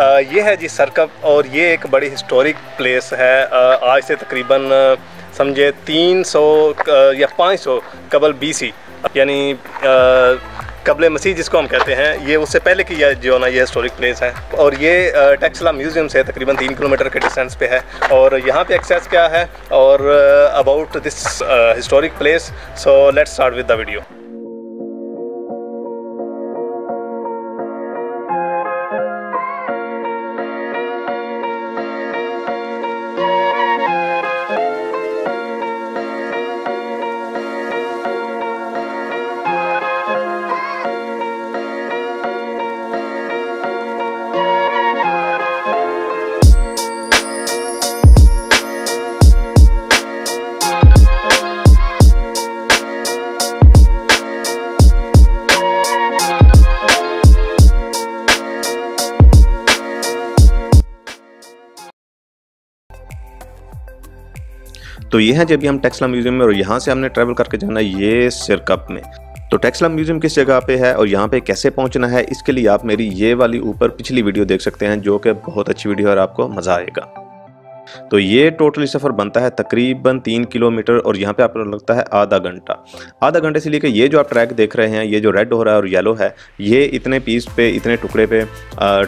ये है जी सरकप, और ये एक बड़ी हिस्टोरिक प्लेस है। आज से तकरीबन समझे 300 या 500 कबल BC, यानी कबल मसीह जिसको हम कहते हैं, ये उससे पहले की जो ना ये हिस्टोरिक प्लेस है। और ये टेक्सला म्यूज़ियम से तकरीबन 3 किलोमीटर के डिस्टेंस पे है। और यहाँ पे एक्सेस क्या है और about this historic place, so let's start with the video. तो ये है जब हम टेक्सला म्यूज़ियम में, और यहाँ से हमने ट्रैवल करके जाना है ये सिरकप में। तो टेक्सला म्यूज़ियम किस जगह पे है और यहाँ पे कैसे पहुँचना है, इसके लिए आप मेरी ये वाली ऊपर पिछली वीडियो देख सकते हैं, जो कि बहुत अच्छी वीडियो है और आपको मज़ा आएगा। तो ये टोटली सफ़र बनता है तकरीबन 3 किलोमीटर, और यहाँ पे आपको लगता है आधा घंटा। आधा घंटे से लेकर ये जो आप ट्रैक देख रहे हैं, ये जो रेड हो रहा है और येलो है, ये इतने पीस पे, इतने टुकड़े पे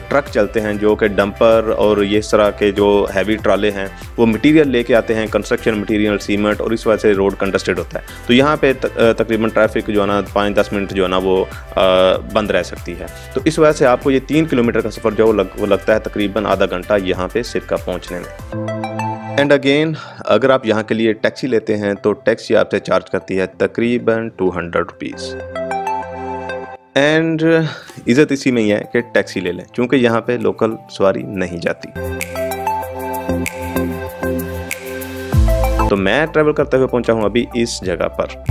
ट्रक चलते हैं, जो कि डंपर और ये इस तरह के जो हैवी ट्राले हैं वो मटीरियल लेके आते हैं, कंस्ट्रक्शन मटीरियल, सीमेंट, और इस वजह से रोड कंजस्टेड होता है। तो यहाँ पे तकरीबन ट्रैफिक जो है ना 5-10 मिनट जो है ना वो बंद रह सकती है। तो इस वजह से आपको ये 3 किलोमीटर का सफ़र जो वो लगता है तकरीबन आधा घंटा यहाँ पे सिरकप पहुँचने में। एंड अगेन अगर आप यहाँ के लिए टैक्सी लेते हैं तो टैक्सी आपसे चार्ज करती है तकरीबन 200 रुपीज़। एंड इज़्ज़त इसी में ही है कि टैक्सी ले लें, क्योंकि यहाँ पे लोकल सवारी नहीं जाती। तो मैं ट्रैवल करते हुए पहुँचा हूँ अभी इस जगह पर।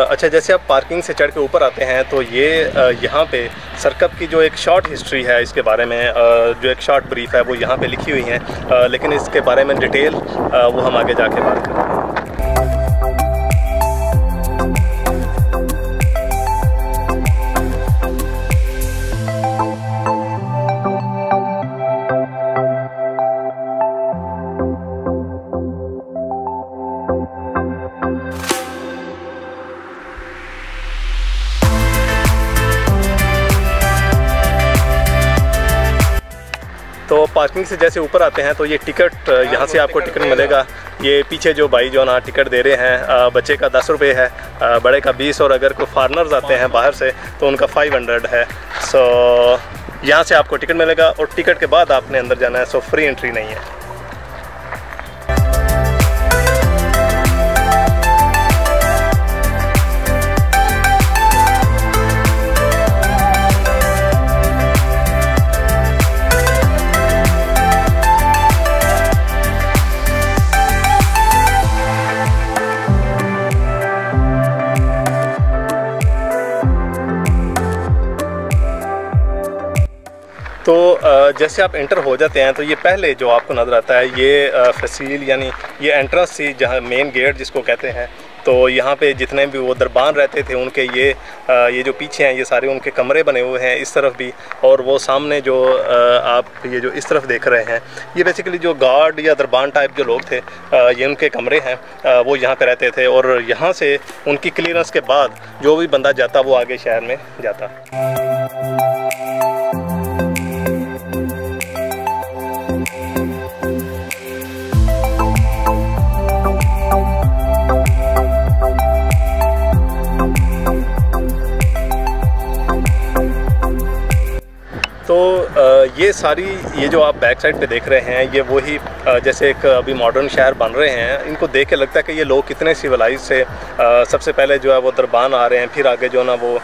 अच्छा, जैसे आप पार्किंग से चढ़ के ऊपर आते हैं तो ये यहाँ पे सिरकप की जो एक शॉर्ट हिस्ट्री है, इसके बारे में जो एक शॉर्ट ब्रीफ है वो यहाँ पे लिखी हुई है, लेकिन इसके बारे में डिटेल वो हम आगे जाके बात करेंगे। तो पार्किंग से जैसे ऊपर आते हैं तो ये टिकट, यहाँ से आपको टिकट मिलेगा। ये पीछे जो भाई जो ना टिकट दे रहे हैं, बच्चे का 10 रुपये है, बड़े का 20, और अगर कोई फॉरनर्स आते हैं बाहर से तो उनका 500 है। सो यहाँ से आपको टिकट मिलेगा, और टिकट के बाद आपने अंदर जाना है। सो फ्री एंट्री नहीं है। तो जैसे आप एंटर हो जाते हैं तो ये पहले जो आपको नज़र आता है ये फसील, यानी ये एंट्रेंस थी, जहाँ मेन गेट जिसको कहते हैं। तो यहाँ पे जितने भी वो दरबान रहते थे उनके ये जो पीछे हैं ये सारे उनके कमरे बने हुए हैं, इस तरफ भी, और वो सामने जो आप ये जो इस तरफ देख रहे हैं ये बेसिकली जो गार्ड या दरबान टाइप जो लोग थे, ये उनके कमरे हैं, वो यहाँ पे रहते थे। और यहाँ से उनकी क्लियरेंस के बाद जो भी बंदा जाता वो आगे शहर में जाता। तो ये सारी ये जो आप बैक साइड पे देख रहे हैं ये वही जैसे एक अभी मॉडर्न शहर बन रहे हैं, इनको देख के लगता है कि ये लोग कितने सिविलाइज से सबसे पहले जो है वो दरबान आ रहे हैं, फिर आगे जो है ना वो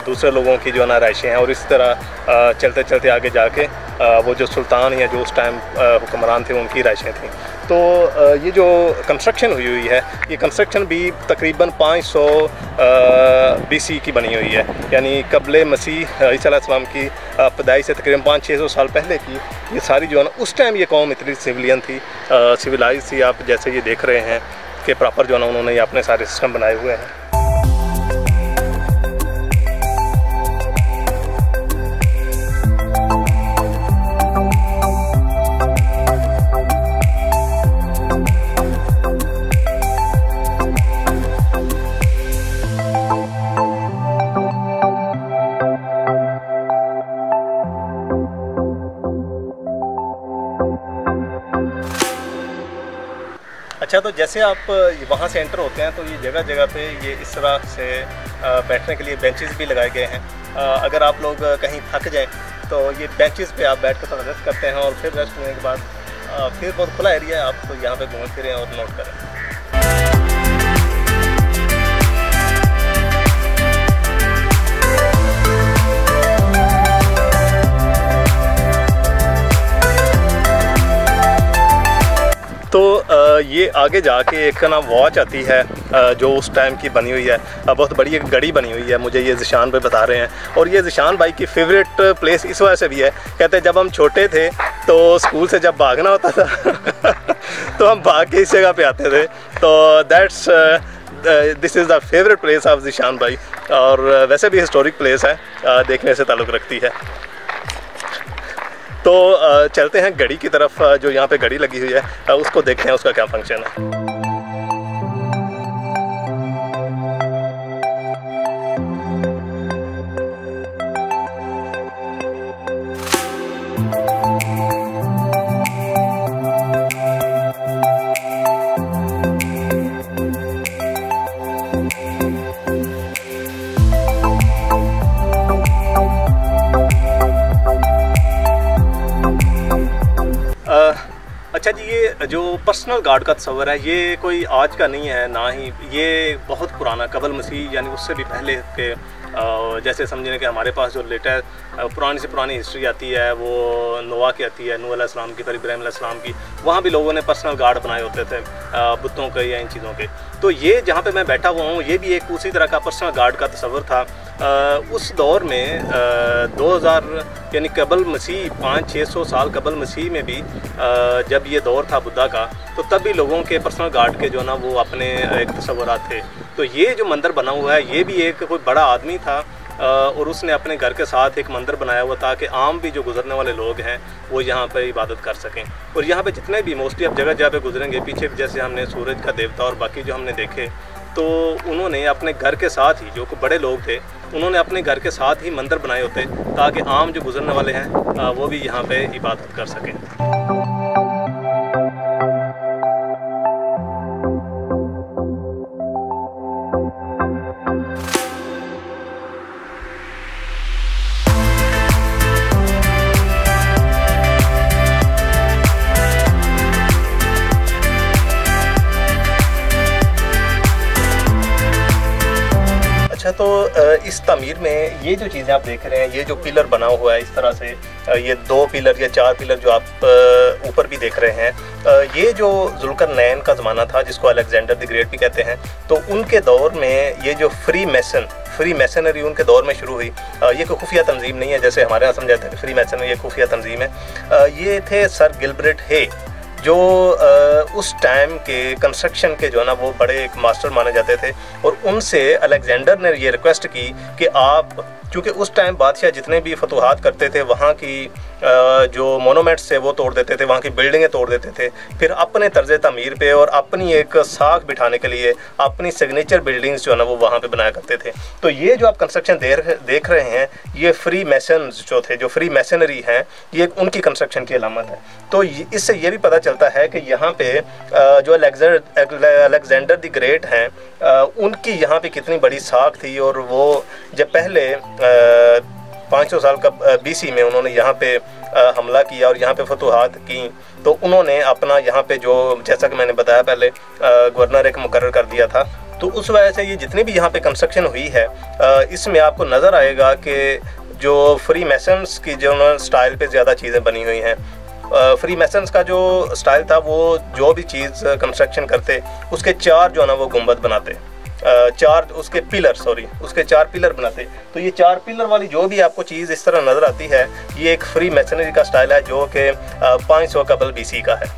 दूसरे लोगों की जो है ना राइशें हैं, और इस तरह चलते चलते आगे जाके वो जो सुल्तान या जो उस टाइम हुक्मरान थे उनकी राइशें थी। तो ये जो कंस्ट्रक्शन हुई है, ये कंस्ट्रक्शन भी तकरीबन 500 BC की बनी हुई है, यानी कबले मसीह ईसा अलैहिस्सलाम की पैदाइश से तकरीबन 500-600 साल पहले की ये सारी जो है ना, उस टाइम ये कौम इतनी सिविलियन थी, सिविलाइज थी। आप जैसे ये देख रहे हैं कि प्रॉपर जो है ना उन्होंने ये अपने सारे सिस्टम बनाए हुए हैं। अच्छा, तो जैसे आप वहाँ से एंटर होते हैं तो ये जगह जगह पे ये इस तरह से बैठने के लिए बेंचेस भी लगाए गए हैं। अगर आप लोग कहीं थक जाएं तो ये बेंचेस पे आप बैठ कर थोड़ा रेस्ट करते हैं, और फिर रेस्ट करने के बाद फिर बहुत खुला एरिया है, आप तो यहाँ पे घूम फिरें और नोट करें। तो ये आगे जाके एक ना वॉच आती है जो उस टाइम की बनी हुई है, बहुत बड़ी एक घड़ी बनी हुई है, मुझे ये ज़िशान भाई बता रहे हैं। और ये ज़िशान भाई की फेवरेट प्लेस इस वजह से भी है, कहते हैं जब हम छोटे थे तो स्कूल से जब भागना होता था तो हम भाग के इस जगह पे आते थे। तो that's this is the favourite place of Zeeshan भाई, और वैसे भी हिस्टोरिक प्लेस है, देखने से ताल्लुक़ रखती है। तो चलते हैं घड़ी की तरफ, जो यहाँ पे घड़ी लगी हुई है उसको देखते हैं उसका क्या फंक्शन है। अच्छा जी, ये जो पर्सनल गार्ड का तस्वर है ये कोई आज का नहीं है, ना ही ये बहुत पुराना कबल मसीह यानी उससे भी पहले के, जैसे समझने कि हमारे पास जो लेटेस्ट पुरानी से पुरानी हिस्ट्री आती है वो नोआ की आती है, नूह अलैहिस्सलाम की, फिर इब्राहीम अलैहिस्सलाम की, वहाँ भी लोगों ने पर्सनल गार्ड बनाए होते थे बुतों के या इन चीज़ों के। तो ये जहाँ पे मैं बैठा हुआ हूँ ये भी एक उसी तरह का पर्सनल गार्ड का तस्वर था। उस दौर में 2000 यानी कबल मसीह 500-600 साल कबल मसीह में भी जब ये दौर था बुद्धा का, तो तब भी लोगों के पर्सनल गार्ड के जो ना वो अपने एक तस्वुरात थे। तो ये जो मंदिर बना हुआ है ये भी एक कोई बड़ा आदमी था और उसने अपने घर के साथ एक मंदिर बनाया हुआ ताकि आम भी जो गुजरने वाले लोग हैं वो यहाँ पर इबादत कर सकें। और यहाँ पे जितने भी मोस्टली अब जगह जगह पे गुजरेंगे, पीछे जैसे हमने सूरज का देवता और बाकी जो हमने देखे, तो उन्होंने अपने घर के साथ ही, जो बड़े लोग थे उन्होंने अपने घर के साथ ही मंदिर बनाए होते ताकि आम जो गुजरने वाले हैं वो भी यहाँ पे इबादत कर सकें। तो इस तमीर में ये जो चीज़ें आप देख रहे हैं, ये जो पिलर बना हुआ है इस तरह से, ये 2 पिलर या 4 पिलर जो आप ऊपर भी देख रहे हैं, ये जो जुल्करनैन का ज़माना था जिसको अलेक्जेंडर द ग्रेट भी कहते हैं, तो उनके दौर में ये जो फ्री मैसनरी उनके दौर में शुरू हुई। ये कोई खुफिया तंजीम नहीं है जैसे हमारे यहाँ समझा जाता है फ्री मैसनरी ये खुफिया तंजीम है। ये थे सर गिलबर्ट हे, जो उस टाइम के कंस्ट्रक्शन के जो है ना वो बड़े एक मास्टर माने जाते थे। और उनसे अलेक्जेंडर ने ये रिक्वेस्ट की कि आप, क्योंकि उस टाइम बादशाह जितने भी फतूहात करते थे वहाँ की जो मोनूमेंट्स थे वो तोड़ देते थे, वहाँ की बिल्डिंगें तोड़ देते थे, फिर अपने तर्ज तमीर पे और अपनी एक साख बिठाने के लिए अपनी सिग्नेचर बिल्डिंग्स जो है ना वो वहाँ पे बनाया करते थे। तो ये जो आप कंस्ट्रक्शन देख रहे हैं ये फ्री मैसन्स जो थे, जो फ्री मैसनरी हैं, ये उनकी कंस्ट्रक्शन की अलामत है। तो इससे ये भी पता चलता है कि यहाँ पे जो अलेक्जेंडर द ग्रेट हैं उनकी यहाँ पे कितनी बड़ी साख थी। और वो जब पहले 500 साल का BC में उन्होंने यहाँ पे हमला किया और यहाँ पे फतूहात की, तो उन्होंने अपना यहाँ पे जो, जैसा कि मैंने बताया पहले, गवर्नर एक मुकर्रर कर दिया था। तो उस वजह से ये जितनी भी यहाँ पे कंस्ट्रक्शन हुई है, इसमें आपको नज़र आएगा कि जो फ्री मैसन्स की जो स्टाइल पे ज़्यादा चीज़ें बनी हुई हैं। फ्री मैसन्स का जो स्टाइल था, वो जो भी चीज़ कंस्ट्रक्शन करते उसके 4 जो है ना वो गुंबद बनाते, 4 उसके पिलर बनाते। तो ये 4 पिलर वाली जो भी आपको चीज़ इस तरह नज़र आती है, ये एक फ्री मैसनरी का स्टाइल है जो कि 500 कबल BC का है।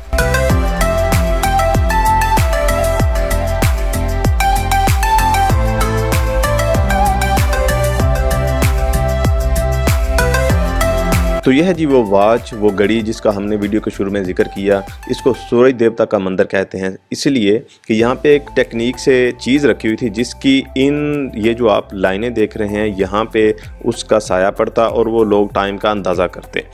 तो यह है जी वो वॉच, वो घड़ी जिसका हमने वीडियो के शुरू में जिक्र किया। इसको सूरज देवता का मंदिर कहते हैं, इसलिए कि यहाँ पे एक टेक्निक से चीज़ रखी हुई थी जिसकी ये जो आप लाइनें देख रहे हैं यहाँ पे उसका साया पड़ता और वो लोग टाइम का अंदाज़ा करते।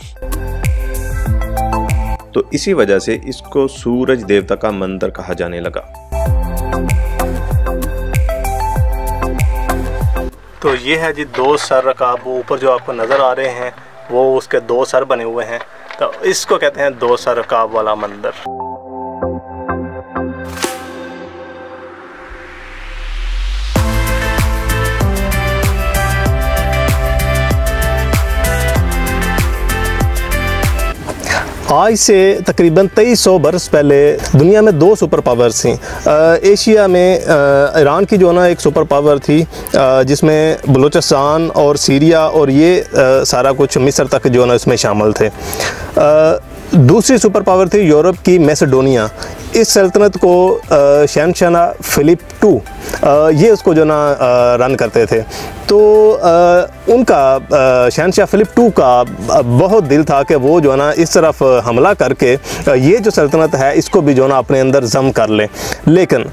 तो इसी वजह से इसको सूरज देवता का मंदिर कहा जाने लगा। तो ये है जी 2 सर रकाब, वो ऊपर जो आपको नज़र आ रहे हैं वो उसके 2 सर बने हुए हैं, तो इसको कहते हैं 2 सर रकाब वाला मंदिर। आज से तकरीबन 2300 बरस पहले दुनिया में 2 सुपर पावर्स थी। एशिया में ईरान की जो ना एक सुपर पावर थी, जिसमें बलूचिस्तान और सीरिया और ये सारा कुछ मिस्र तक जो ना इसमें शामिल थे। दूसरी सुपर पावर थी यूरोप की मैसेडोनिया। इस सल्तनत को शहंशाह फिलिप II ये उसको जो ना रन करते थे। तो उनका शहंशाह फिलिप II का बहुत दिल था कि वो जो है ना इस तरफ हमला करके ये जो सल्तनत है इसको भी जो ना अपने अंदर जम कर ले। लेकिन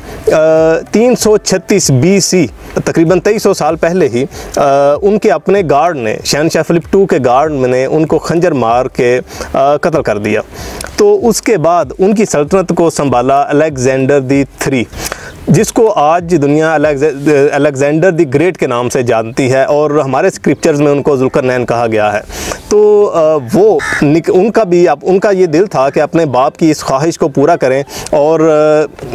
336 BC तकरीबन 2300 साल पहले ही उनके अपने गार्ड ने, शहंशाह फिलिप II के गार्ड ने उनको खंजर मार के कत्ल कर दिया। तो उसके बाद उनकी सल्तनत को संभाला अलेक्जेंडर दी III, जिसको आज दुनिया अलेक्जेंडर दी ग्रेट के नाम से जानती है और हमारे स्क्रिप्चर्स में उनको जुल्करनैन कहा गया है। तो उनका ये दिल था कि अपने बाप की इस ख्वाहिश को पूरा करें और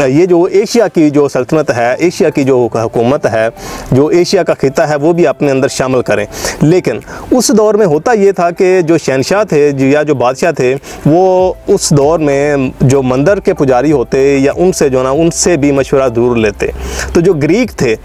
ये जो एशिया की जो सल्तनत है, एशिया की जो हुकूमत है, जो एशिया का खिता है, वो भी अपने अंदर शामिल करें। लेकिन उस दौर में होता ये था कि जो शहंशाह थे या जो बादशाह थे, वो उस दौर में जो मंदिर के पुजारी होते या उनसे जो ना उनसे भी मशवरा ज़रूर लेते। तो जो ग्रीक थे,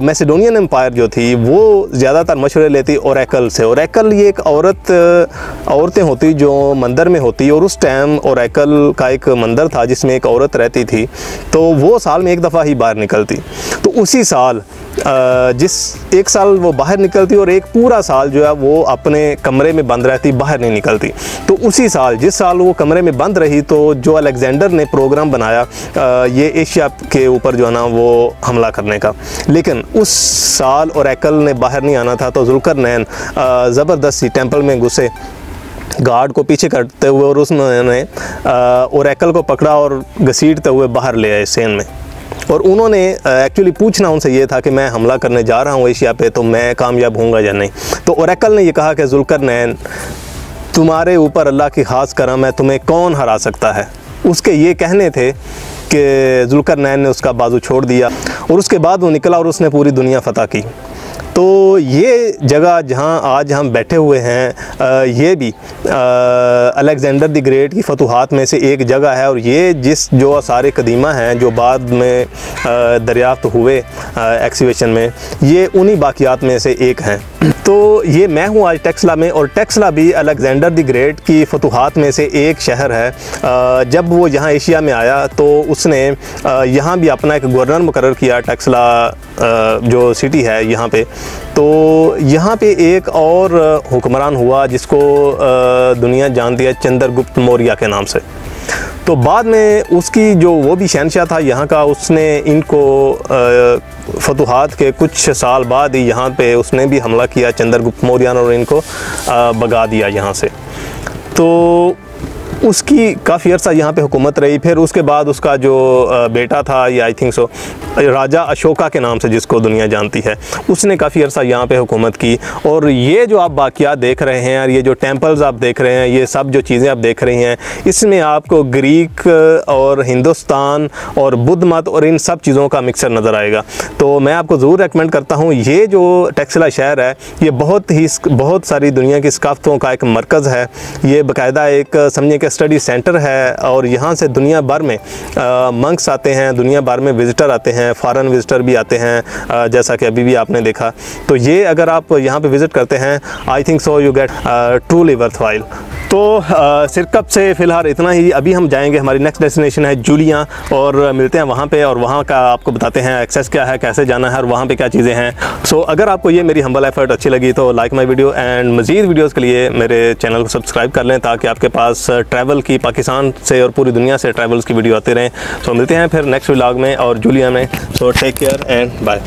मैसेडोनियन एम्पायर जो थी, वो ज़्यादातर मशवरे लेती ओरेकल से। ओरेकल ये एक औरतें होती जो मंदिर में होती, और उस टाइम ओरेकल का एक मंदिर था जिसमें एक औरत रहती थी, तो वो साल में एक दफ़ा ही बाहर निकलती। तो उसी साल एक साल वो बाहर निकलती और एक पूरा साल जो है वो अपने कमरे में बंद रहती, बाहर नहीं निकलती। तो उसी साल, जिस साल वो कमरे में बंद रही, तो जो अलेक्जेंडर ने प्रोग्राम बनाया ये एशिया के ऊपर जो है ना वो हमला करने का। लेकिन उस साल ओरेकल ने बाहर नहीं आना था, तो जुल्करनैन ज़बरदस्ती टेंपल में घुसे, गार्ड को पीछे करते हुए, और उसने ओरेकल को पकड़ा और घसीटते हुए बाहर ले आए सेन में। और उन्होंने एक्चुअली पूछना उनसे ये था कि मैं हमला करने जा रहा हूँ एशिया पे, तो मैं कामयाब होऊंगा या नहीं। तो ओरेकल ने ये कहा कि जुल्करनैन, तुम्हारे ऊपर अल्लाह की खास करम है, तुम्हें कौन हरा सकता है। उसके ये कहने थे कि जुल्करनैन ने उसका बाजू छोड़ दिया और उसके बाद वो निकला और उसने पूरी दुनिया फतह की। तो ये जगह जहाँ आज हम बैठे हुए हैं, ये भी अलेक्जेंडर द ग्रेट की फतूहात में से एक जगह है। और ये जो आसार कदीमा हैं जो बाद में दरियाफ्त हुए एक्सिबिशन में, ये उन्हीं बाकियात में से एक हैं। तो ये मैं हूँ आज टेक्सला में, और टेक्सला भी अलेक्जेंडर द ग्रेट की फतूहात में से एक शहर है। जब वो यहाँ एशिया में आया तो उसने यहाँ भी अपना एक गवर्नर मुकर्रर किया, टेक्सला जो सिटी है यहाँ पे। तो यहाँ पे एक और हुक्मरान हुआ जिसको दुनिया जानती है चंद्रगुप्त मौर्य के नाम से। तो बाद में उसकी जो वो भी शहंशाह था यहाँ का, उसने इनको फतूहात के कुछ साल बाद ही यहाँ पे उसने भी हमला किया चंद्रगुप्त मौर्य, और इनको भगा दिया यहाँ से। तो उसकी काफ़ी अर्सा यहाँ पे हुकूमत रही। फिर उसके बाद उसका जो बेटा था, ये आई थिंक सो राजा अशोका के नाम से जिसको दुनिया जानती है, उसने काफ़ी अर्सा यहाँ पे हुकूमत की। और ये जो आप बाक़ियात देख रहे हैं और ये जो टेम्पल्स आप देख रहे हैं, ये सब जो चीज़ें आप देख रही हैं, इसमें आपको ग्रीक और हिंदुस्तान और बुद्ध मत और इन सब चीज़ों का मिक्सर नज़र आएगा। तो मैं आपको ज़रूर रेकमेंड करता हूँ, ये जो टैक्सिला शहर है ये बहुत सारी दुनिया की सकाफ़तों का एक मरकज़ है। ये बाकायदा एक समझिए कि स्टडी सेंटर है और यहाँ से दुनिया भर में मंक्स आते हैं, दुनिया भर में विज़िटर आते हैं, फ़ॉरेन विज़िटर भी आते हैं, जैसा कि अभी भी आपने देखा। तो ये अगर आप यहाँ पे विज़िट करते हैं, I think so you get truly worthwhile. तो सिरकप से फ़िलहाल इतना ही। अभी हम जाएंगे, हमारी नेक्स्ट डेस्टिनेशन है जूलिया, और मिलते हैं वहाँ पे और वहाँ का आपको बताते हैं एक्सेस क्या है, कैसे जाना है और वहाँ पे क्या चीज़ें हैं। सो अगर आपको ये मेरी हम्बल एफर्ट अच्छी लगी तो लाइक माय वीडियो, एंड मज़ीद वीडियोज़ के लिए मेरे चैनल को सब्सक्राइब कर लें ताकि आपके पास ट्रैवल की, पाकिस्तान से और पूरी दुनिया से ट्रैवल्स की वीडियो आते रहें। सो मिलते हैं फिर नेक्स्ट व्लॉग में और जूलिया में। So take care and bye.